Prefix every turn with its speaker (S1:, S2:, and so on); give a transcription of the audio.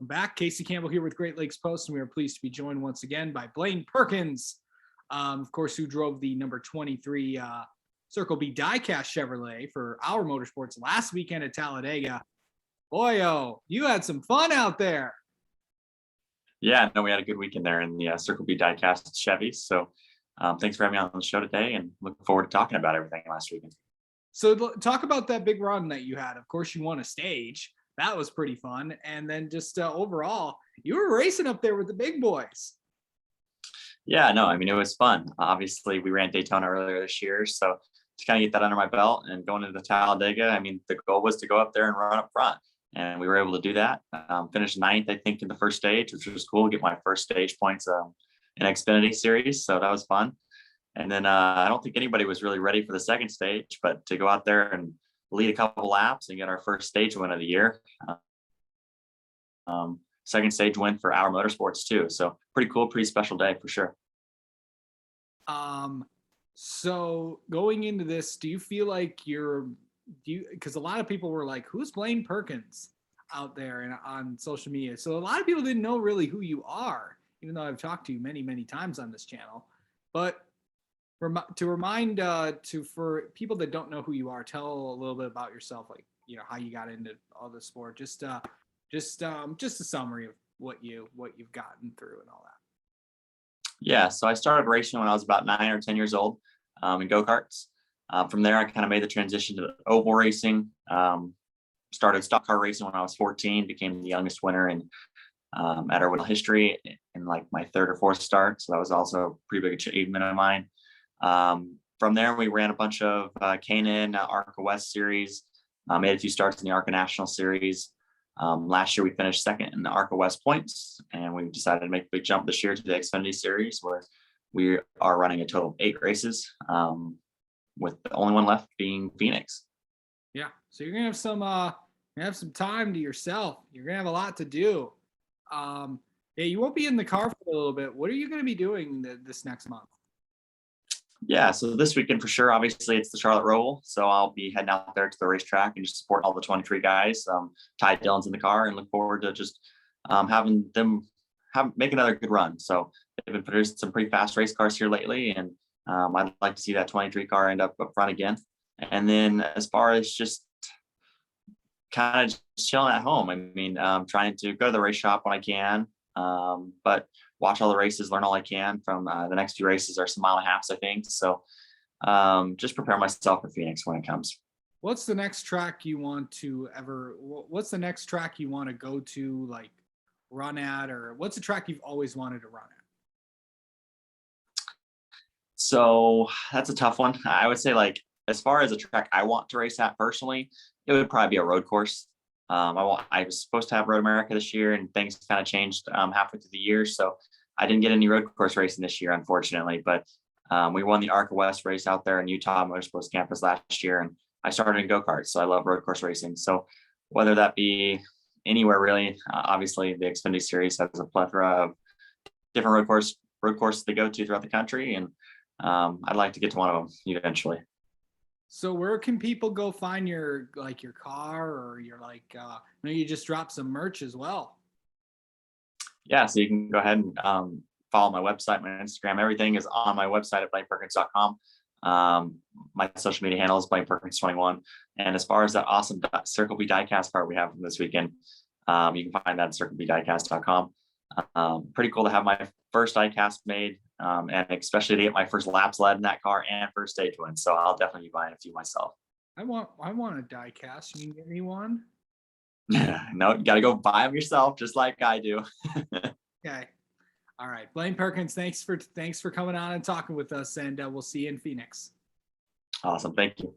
S1: I'm back. Casey Campbell here with Great Lakes Post, and we are pleased to be joined once again by Blaine Perkins, of course, who drove the number 23 Circle B Diecast Chevrolet for our motorsports last weekend at Talladega. Boy, oh, you had some fun out there.
S2: Yeah, no, we had a good weekend there in the Circle B Diecast Chevy. So thanks for having me on the show today, and looking forward to talking about everything last weekend.
S1: So talk about that big run that you had. Of course, you won a stage. That was pretty fun. And then just overall, you were racing up there with the big boys.
S2: Yeah, no, I mean, it was fun. Obviously, we ran Daytona earlier this year. So to kind of get that under my belt and going into Talladega, I mean, the goal was to go up there and run up front. And we were able to do that. Finished ninth, I think, in the first stage, which was cool. Get my first stage points in Xfinity series. So that was fun. And then I don't think anybody was really ready for the second stage, but to go out there and lead a couple laps and get our first stage win of the year. Second stage win for our motorsports too. So pretty cool, pretty special day for sure.
S1: So going into this, do you feel like because a lot of people were like, who's Blaine Perkins out there and on social media? So a lot of people didn't know really who you are, even though I've talked to you many, many times on this channel. But for people that don't know who you are, tell a little bit about yourself, like, how you got into all the sport, just a summary of what you've gotten through and all that.
S2: Yeah, so I started racing when I was about 9 or 10 years old in go-karts. From there, I kind of made the transition to oval racing. Started stock car racing when I was 14, became the youngest winner in at our history in like my third or fourth start. So that was also a pretty big achievement of mine. From there, we ran a bunch of K&N, ARCA West series, made a few starts in the ARCA National Series. Last year, we finished second in the ARCA West points, and we decided to make a big jump this year to the Xfinity Series, where we are running a total of 8 races, with the only one left being Phoenix.
S1: Yeah, so you're gonna have some time to yourself. You're gonna have a lot to do. Yeah, you won't be in the car for a little bit. What are you gonna be doing this next month?
S2: Yeah, so this weekend for sure, obviously it's the Charlotte Roval. So I'll be heading out there to the racetrack and just support all the 23 guys. Ty Dillon's in the car and look forward to just having them make another good run. So they've been producing some pretty fast race cars here lately, and I'd like to see that 23 car end up front again. And then as far as just kind of chilling at home, I mean, trying to go to the race shop when I can, but watch all the races, learn all I can from the next few races are some 1.5 miles, I think. So just prepare myself for Phoenix when it comes.
S1: What's the next track you want to go to, like run at, or what's a track you've always wanted to run at?
S2: So that's a tough one. I would say, like, as far as a track I want to race at personally, it would probably be a road course. I was supposed to have Road America this year, and things kind of changed halfway through the year. So I didn't get any road course racing this year, unfortunately. But we won the ARCA West race out there in Utah Motorsports Campus last year, and I started in go-karts. So I love road course racing. So whether that be anywhere really, obviously the Xfinity Series has a plethora of different road courses to go to throughout the country, and I'd like to get to one of them eventually.
S1: So where can people go find your car, or you just dropped some merch as well?
S2: Yeah, so you can go ahead and follow my website, my Instagram. Everything is on my website at BlainePerkins.com. My social media handle is BlainePerkins21. And as far as that awesome Circle B Diecast part we have from this weekend, you can find that at CircleBDiecast.com. Pretty cool to have my first diecast made, and especially to get my first laps led in that car and first stage win. So I'll definitely be buying a few myself.
S1: I want a diecast. You can get me one?
S2: No, you got to go buy them yourself, just like I do.
S1: Okay. All right. Blaine Perkins, thanks for coming on and talking with us, and we'll see you in Phoenix.
S2: Awesome. Thank you.